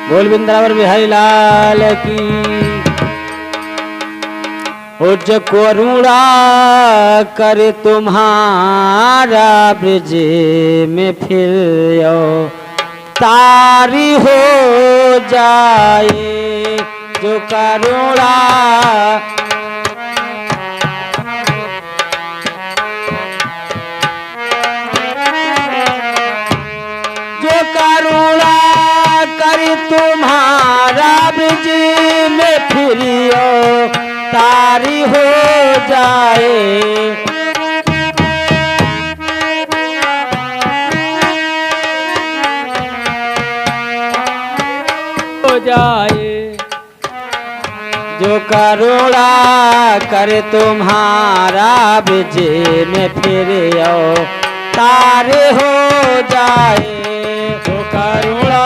बोल वृंदावन बिहारी लाल की। उज करुणा कर तुम्हारा ब्रज में फिर तारी हो जाए जो करुणा करुणा कर तुम्हारा ब्रज में फिरियो तारी हो जाए हो जाए जो करुणा कर तुम्हारा ब्रज में फिरियो तारे हो जाए करुणा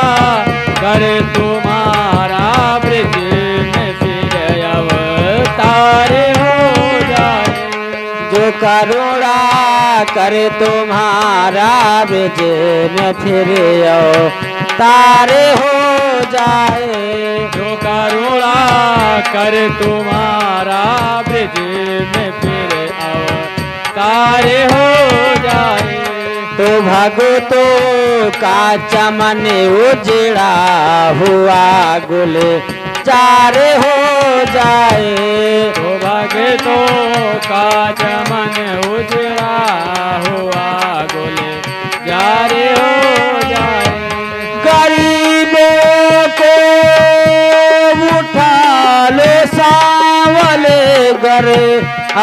कर तुम्हारा ब्रज में फिर अवतारे हो जाए जो करुणा कर तुम्हारा ब्रज में फिर तारे हो जाए जो करुणा कर तुम्हारा ब्रज में फिर अवतारे हो जाए तो भगतो का चमन उजड़ा हुआ गुल चार हो जाए तो भगतों का चमन उजड़ा हुआ गुल जारे हो जाए गरीबों को उठा लो सावले घर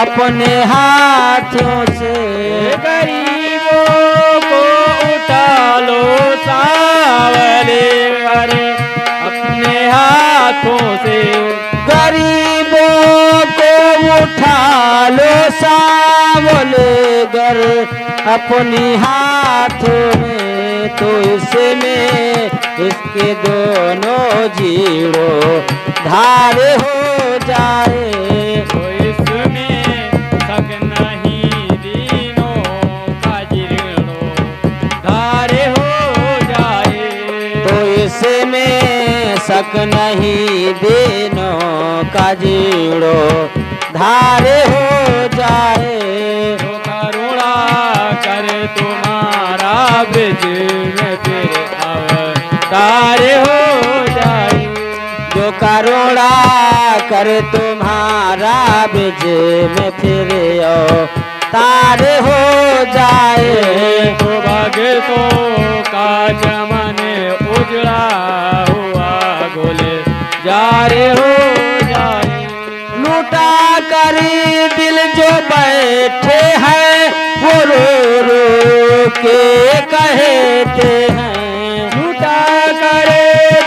अपने हाथों से सावले करे अपने हाथों से गरीबों को उठा लो सावले घर अपनी हाथों में तो इसमें इसके दोनों जीड़ों धारे हो जाए तो इसमें शक नहीं दीनों का जीर्णों धारे हो जाए तो इसमें शक नहीं दोनों का जीड़ो धारे हो जाए जो करुणा कर तुम्हारा ब्रज में फिर अवतारे हो जाए जो करुणा कर तुम्हारा ब्रज में फिर तारे हो जाए तो भगतों का चमन उजड़ा हुआ गोले जारे हो जाए लूटा कर दिल जो बैठे हैं वो रो रो के कहते हैं लूटा कर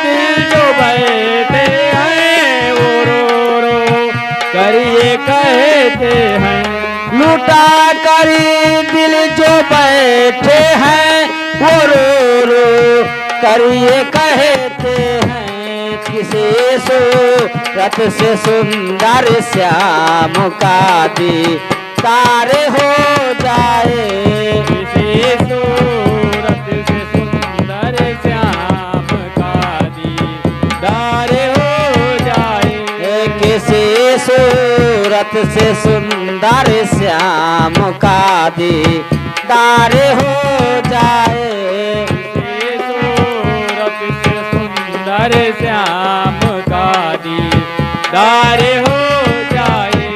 दिल जो बैठे हैं वो रो रो करिए कहते हैं लूटा कर दिल जो बैठे हैं वो रो रो करिए कहते हैं किसी सूरत से सुंदर श्याम का दी तारे हो जाए किसी सूरत से सुंदर श्याम का दीदारे हो जाए किसी सूरत से सुंदर श्याम का दीदार हो जाए सूरत से सुंदर श्याम का दीदार हो जाए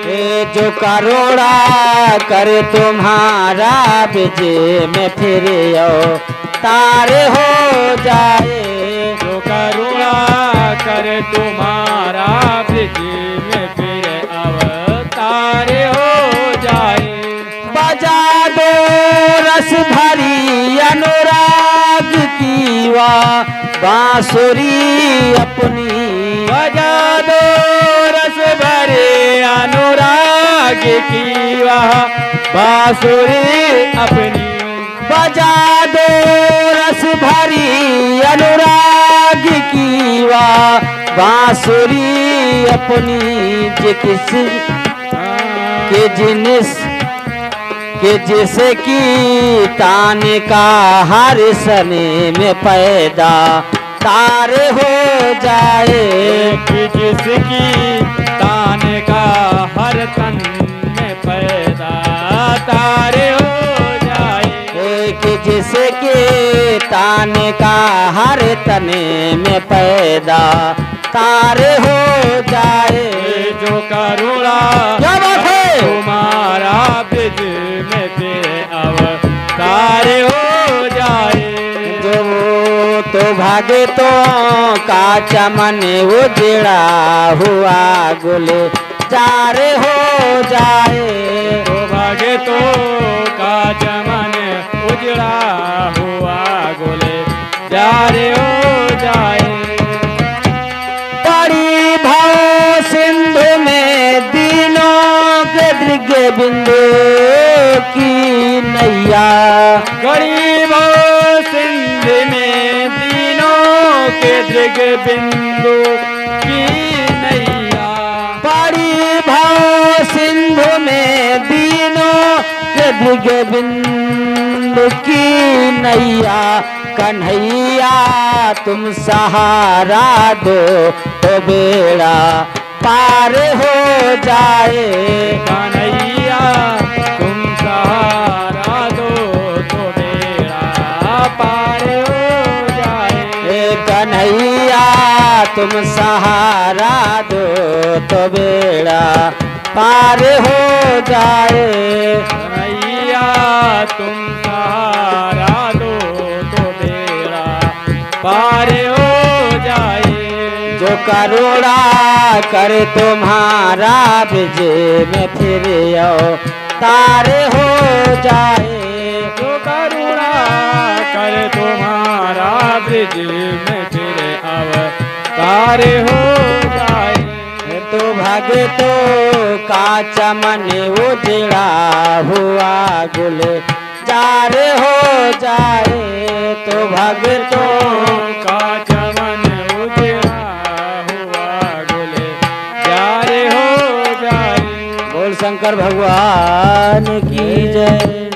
जो करुणा कर तुम्हारा ब्रज में फिर तारे हो जाए जो करुणा कर तुम्हारा ब्रज में फिर अवतारे हो जाए बजा दो रस भरी अनुराग की बांसुरी अपनी बजा दो रस भरे अनुराग की वह बांसुरी अपनी बजा दो रस भरी अनुराग की बांसुरी अपनी जे किस के जिनिस कि जिसे की तान का हर सने में पैदा तारे हो जाए। कि जिसकी तान का हर तन में पैदा तारे हो जाए। एक जिसके तान का हर तने में पैदा तारे हो जाए। जो करुणा क्या बात है? तुम्हारा ब्रिज में फिर अब तारे हो जाए। जो तो भागे तो का चमन उजड़ा हुआ गुले चारे हो जाए। तो भागे तो का चमन उजड़ा हुआ गोले जारे हो जाए। पड़ी भाव सिंधु में दीनों के दृग्य बिंदु की नैया। गरीब सिंध में दीनों के दृग बिंदु की नैया। पड़ी भाव सिंधु में दीनों के दृग्य बिंदु की नैया। कन्हैया तुम सहारा दो तो बेड़ा पार हो जाए। कन्हैया तुम सहारा दो तो बेड़ा पार हो जाए। कन्हैया तुम सहारा दो तो बेड़ा पार हो जाए। कन्हैया तुम सहारा दो तो बेड़ा पार हो जाए। जो करुणा करे तुम्हारा ब्रिज में फिर आओ तारे हो जाए। जो करुणा कर तुम्हारा ब्रिज में फिर अब तारे हो जाए। तो भागे तो का चमन उजड़ा हुआ गुल चारे हो जाए। तो भागे तो का चमन उजड़ा हुआ गुले जारे हो जाए। बोल शंकर भगवान की जय।